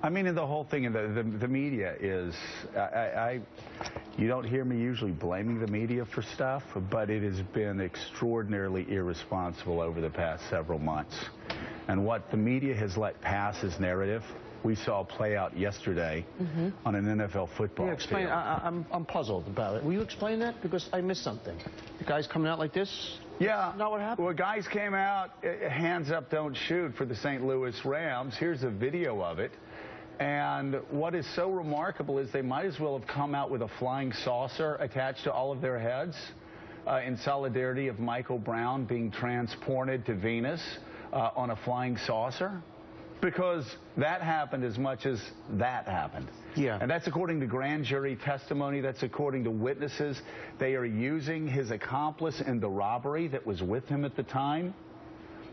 I mean, and the whole thing in the media is, you don't hear me usually blaming the media for stuff, but it has been extraordinarily irresponsible over the past several months. And what the media has let pass as narrative, we saw play out yesterday on an NFL football explain. field. I'm puzzled about it. Will you explain that? Because I missed something. The guys coming out like this? Yeah. Not what happened? Well, guys came out, hands up, don't shoot, for the St. Louis Rams. Here's a video of it. And what is so remarkable is they might as well have come out with a flying saucer attached to all of their heads in solidarity of Michael Brown being transported to Venus on a flying saucer. Because that happened as much as that happened. Yeah. And that's according to grand jury testimony. That's according to witnesses. They are using his accomplice in the robbery that was with him at the time,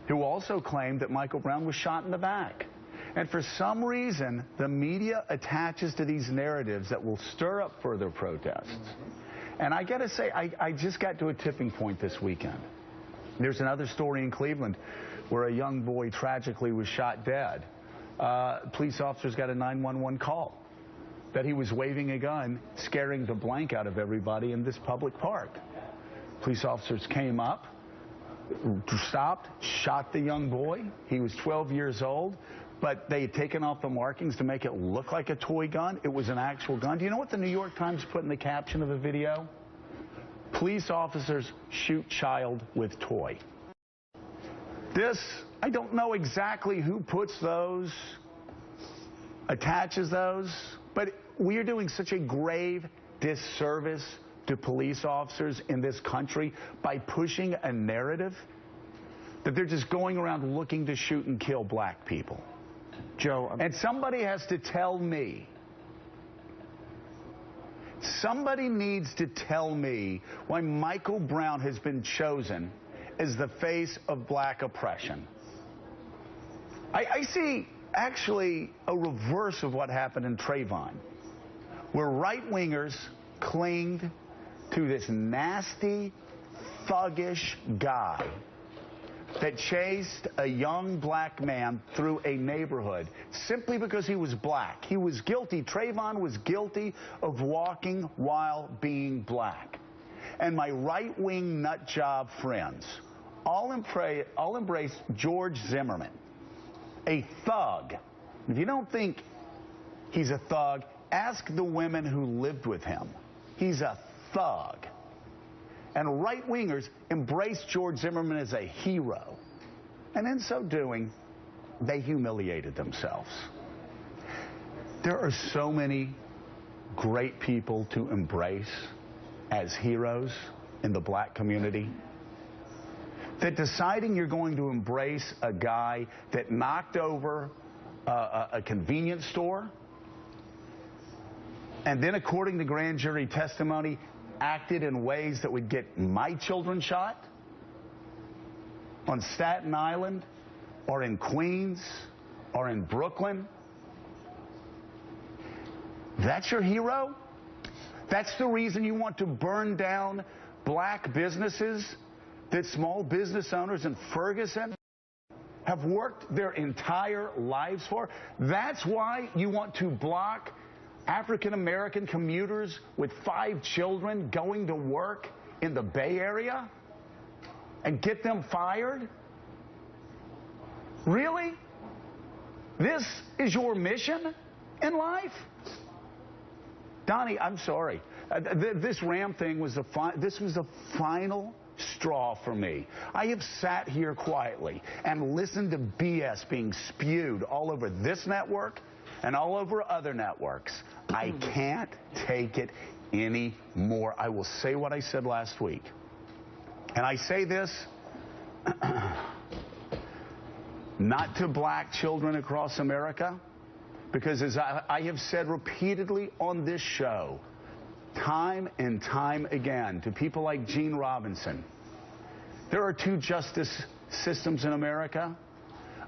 who also claimed that Michael Brown was shot in the back. And for some reason, the media attaches to these narratives that will stir up further protests. And I got to say, I just got to a tipping point this weekend. There's another story in Cleveland where a young boy tragically was shot dead. Police officers got a 911 call that he was waving a gun, scaring the blank out of everybody in this public park. Police officers came up, stopped, shot the young boy. He was 12 years old, but they had taken off the markings to make it look like a toy gun. It was an actual gun. Do you know what the New York Times put in the caption of the video? Police officers shoot child with toy. This, I don't know exactly who puts those, attaches those, but we are doing such a grave disservice to police officers in this country by pushing a narrative that they're just going around looking to shoot and kill black people. Joe, and somebody has to tell me, somebody needs to tell me why Michael Brown has been chosen as the face of black oppression. I see actually a reverse of what happened in Trayvon, where right-wingers clinged to this nasty, thuggish guy that chased a young black man through a neighborhood simply because he was black. He was guilty. Trayvon was guilty of walking while being black. And my right-wing nutjob friends all embrace George Zimmerman, a thug. If you don't think he's a thug, ask the women who lived with him. He's a thug. And right-wingers embrace George Zimmerman as a hero. And in so doing, they humiliated themselves. There are so many great people to embrace as heroes in the black community that deciding you're going to embrace a guy that knocked over a convenience store and then, according to grand jury testimony, acted in ways that would get my children shot on Staten Island or in Queens or in Brooklyn. That's your hero? That's the reason you want to burn down black businesses that small business owners in Ferguson have worked their entire lives for? That's why you want to block African-American commuters with 5 children going to work in the Bay Area and get them fired? Really? This is your mission in life? Donnie, I'm sorry. This Ram thing was this was the final straw for me. I have sat here quietly and listened to BS being spewed all over this network and all over other networks. I can't take it anymore. I will say what I said last week. And I say this not to black children across America, because as I have said repeatedly on this show, time and time again, to people like Gene Robinson, there are 2 justice systems in America.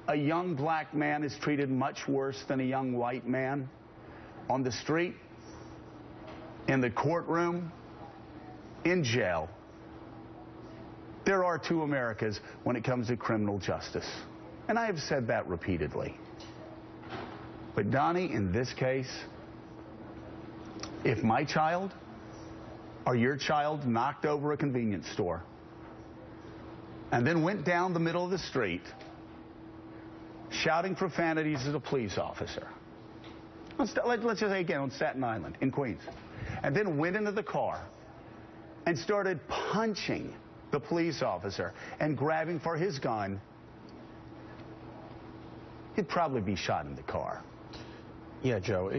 A young black man is treated much worse than a young white man on the street, in the courtroom, in jail. There are 2 Americas when it comes to criminal justice. And I have said that repeatedly. But Donnie, in this case, if my child or your child knocked over a convenience store and then went down the middle of the street shouting profanities at a police officer, let's just say again on Staten Island in Queens, and then went into the car and started punching the police officer and grabbing for his gun, he'd probably be shot in the car. Yeah, Joe.